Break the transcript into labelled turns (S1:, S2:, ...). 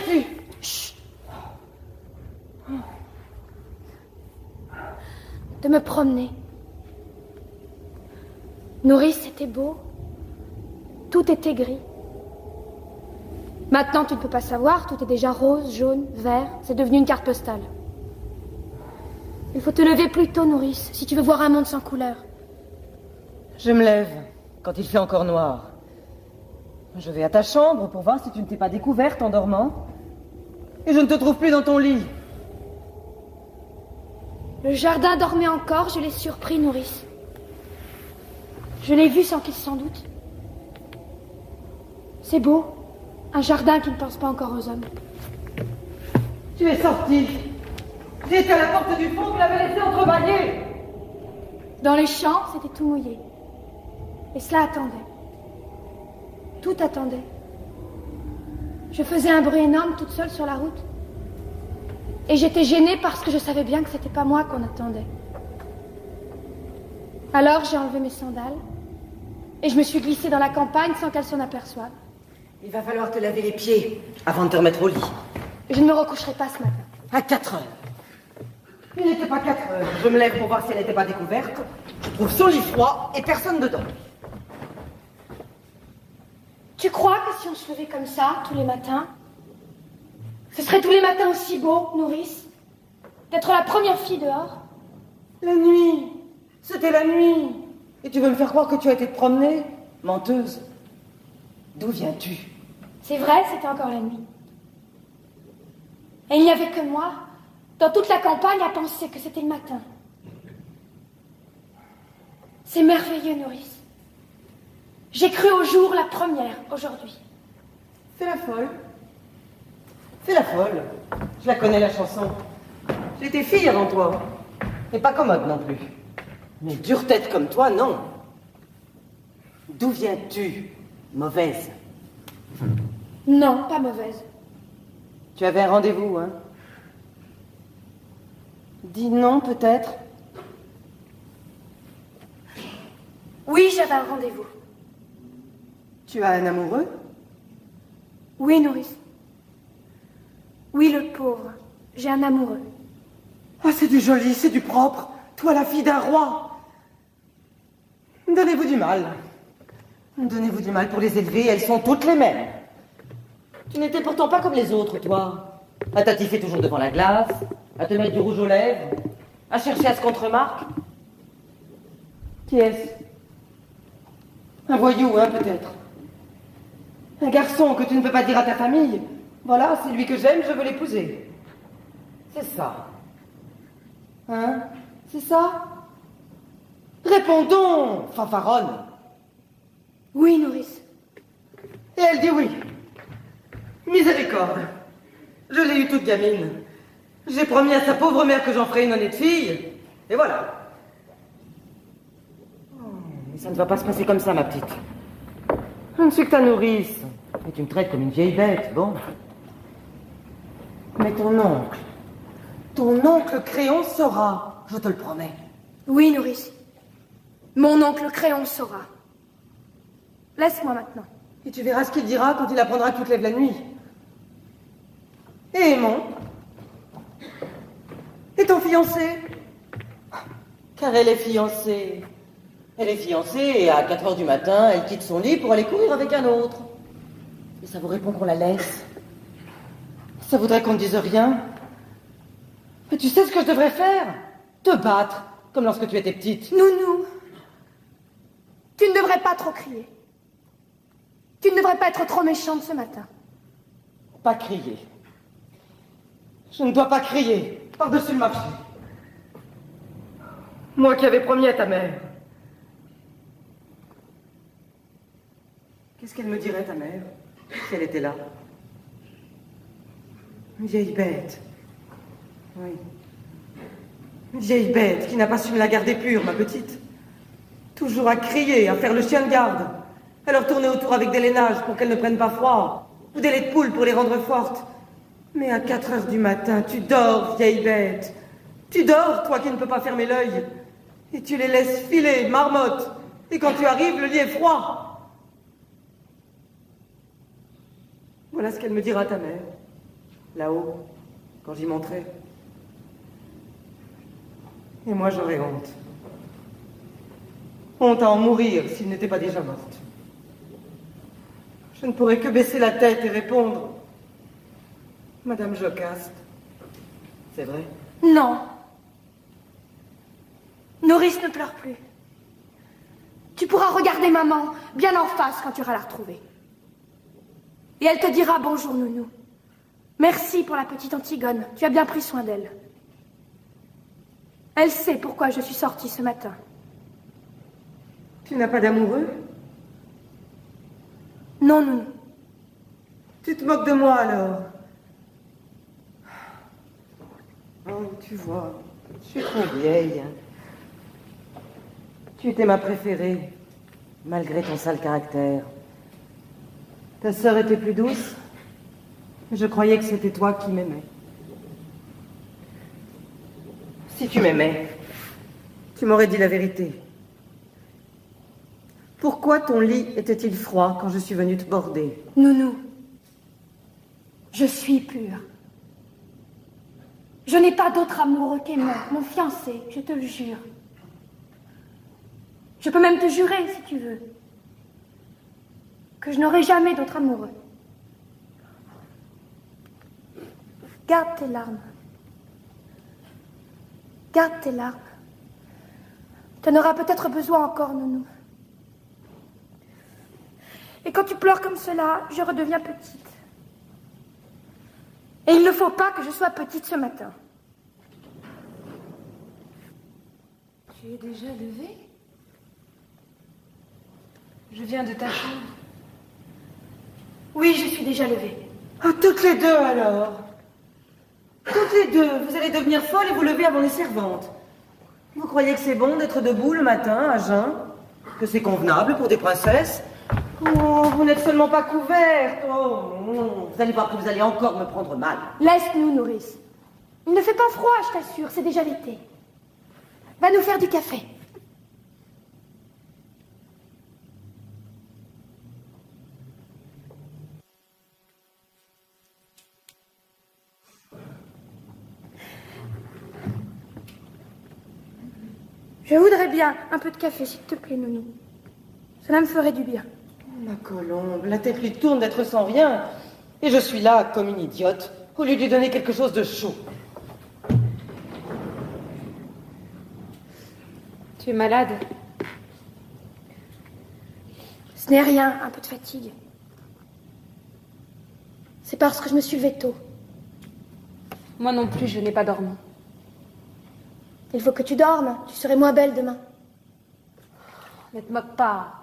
S1: tu?
S2: Chut. De me promener. Nourrice, c'était beau. Tout était gris. Maintenant, tu ne peux pas savoir, tout est déjà rose, jaune, vert. C'est devenu une carte postale. Il faut te lever plus tôt, Nourrice, si tu veux voir un monde sans couleur.
S1: Je me lève, quand il fait encore noir. Je vais à ta chambre pour voir si tu ne t'es pas découverte en dormant. Et je ne te trouve plus dans ton lit.
S2: Le jardin dormait encore, je l'ai surpris, Nourrice. Je l'ai vu sans qu'il s'en doute. C'est beau, un jardin qui ne pense pas encore aux hommes.
S1: Tu es sortie. J'étais à la porte du fond, vous l'avez laissé entrebâillée.
S2: Dans les champs, c'était tout mouillé. Et cela attendait. Tout attendait. Je faisais un bruit énorme toute seule sur la route. Et j'étais gênée parce que je savais bien que c'était pas moi qu'on attendait. Alors j'ai enlevé mes sandales et je me suis glissée dans la campagne sans qu'elle s'en aperçoive.
S1: Il va falloir te laver les pieds avant de te remettre au lit.
S2: Je ne me recoucherai pas ce matin.
S1: À 4 heures. Il n'était pas 4 heures. Je me lève pour voir si elle n'était pas découverte. Je trouve son lit froid et personne dedans.
S2: Tu crois que si on se levait comme ça, tous les matins, ce serait tous les matins aussi beau, Nourrice, d'être la première fille dehors?
S1: La nuit. C'était la nuit. Et tu veux me faire croire que tu as été te promener? Menteuse. D'où viens-tu?
S2: C'est vrai, c'était encore la nuit. Et il n'y avait que moi, dans toute la campagne, à penser que c'était le matin. C'est merveilleux, Nourrice. J'ai cru au jour la première, aujourd'hui.
S1: Fais la folle. Fais la folle. Je la connais, la chanson. J'étais fille avant toi. Et pas commode non plus. Mais dure tête comme toi, non. D'où viens-tu, mauvaise?
S2: Non, pas mauvaise.
S1: Tu avais un rendez-vous, hein? Dis non, peut-être.
S2: Oui, j'avais un rendez-vous.
S1: Tu as un amoureux?
S2: Oui, Nourrice. Oui, le pauvre. J'ai un amoureux.
S1: Ah, c'est du joli, c'est du propre. Toi, la fille d'un roi. Donnez-vous du mal. Donnez-vous du mal pour les élever, elles sont toutes les mêmes. Tu n'étais pourtant pas comme les autres, toi. À t'attiffer toujours devant la glace, à te mettre du rouge aux lèvres, à chercher à ce qu'on te remarque. Qui est-ce? Un voyou, hein, peut-être. Un garçon que tu ne peux pas dire à ta famille. Voilà, c'est lui que j'aime, je veux l'épouser. C'est ça. Hein? C'est ça? Réponds donc, fanfaronne.
S2: Oui, Nourrice.
S1: Et elle dit oui. Miséricorde. Je l'ai eue toute gamine. J'ai promis à sa pauvre mère que j'en ferais une honnête fille. Et voilà. Oh, mais ça ne va pas se passer comme ça, ma petite. Je ne suis que ta nourrice. Et tu me traites comme une vieille bête, bon. Mais ton oncle Créon saura, je te le promets.
S2: Oui, Nourrice. Mon oncle Créon saura. Laisse-moi maintenant.
S1: Et tu verras ce qu'il dira quand il apprendra que tu te lèves la nuit. Et Aimon? Et ton fiancé? Car elle est fiancée. Elle est fiancée et à 4 heures du matin, elle quitte son lit pour aller courir avec un autre. Et ça vous répond qu'on la laisse. Ça voudrait qu'on ne dise rien. Mais tu sais ce que je devrais faire? Te battre, comme lorsque tu étais petite.
S2: Nounou, tu ne devrais pas trop crier. Tu ne devrais pas être trop méchante ce matin.
S1: Pas crier. Je ne dois pas crier par-dessus le marché. Moi qui avais promis à ta mère. Qu'est-ce qu'elle me dirait, ta mère, si elle était là? Une vieille bête. Oui. Une vieille bête qui n'a pas su me la garder pure, ma petite. Toujours à crier, à faire le chien de garde. À leur tourner autour avec des lainages pour qu'elles ne prennent pas froid. Ou des laits de poule pour les rendre fortes. Mais à 4 heures du matin, tu dors, vieille bête. Tu dors, toi qui ne peux pas fermer l'œil. Et tu les laisses filer, marmotte. Et quand tu arrives, le lit est froid. Voilà ce qu'elle me dira, ta mère. là-haut, quand j'y monterai. Et moi, j'aurais honte. Honte à en mourir s'il n'était pas déjà morte. Je ne pourrais que baisser la tête et répondre: Madame Jocaste, c'est vrai?
S2: Non. Nourrice ne pleure plus. Tu pourras regarder maman bien en face quand tu iras la retrouver. Et elle te dira bonjour, nounou. Merci pour la petite Antigone. Tu as bien pris soin d'elle. Elle sait pourquoi je suis sortie ce matin.
S1: Tu n'as pas d'amoureux?
S2: Non, nounou.
S1: Tu te moques de moi alors? Oh, tu vois, je suis trop vieille. Tu étais ma préférée, malgré ton sale caractère. Ta sœur était plus douce. Je croyais que c'était toi qui m'aimais. Si tu m'aimais, tu m'aurais dit la vérité. Pourquoi ton lit était-il froid quand je suis venue te border?
S2: Nounou, je suis pure. Je n'ai pas d'autre amoureux qu'aimant, mon fiancé, je te le jure. Je peux même te jurer, si tu veux, que je n'aurai jamais d'autre amoureux. Garde tes larmes. Garde tes larmes. Tu en auras peut-être besoin encore, nounou. Et quand tu pleures comme cela, je redeviens petite. Et il ne faut pas que je sois petite ce matin.
S3: Tu es déjà levée? Je viens de ta chambre.
S2: Oui, je suis déjà levée.
S1: Ah, toutes les deux alors? Toutes les deux, vous allez devenir folles et vous lever avant les servantes. Vous croyez que c'est bon d'être debout le matin, à jeun? Que c'est convenable pour des princesses? Oh, vous n'êtes seulement pas couvertes. Oh non, vous allez voir que vous allez encore me prendre mal.
S2: Laisse-nous, nourrice. Il ne fait pas froid, je t'assure, c'est déjà l'été. Va nous faire du café. Je voudrais bien un peu de café, s'il te plaît, nounou. Cela me ferait du bien.
S1: Ma colombe, la tête lui tourne d'être sans rien. Et je suis là, comme une idiote, au lieu de lui donner quelque chose de chaud.
S3: Tu es malade?
S2: Ce n'est rien, un peu de fatigue. C'est parce que je me suis levée tôt.
S3: Moi non plus, je n'ai pas dormi.
S2: Il faut que tu dormes, tu serais moins belle demain.
S3: Ne te moque pas.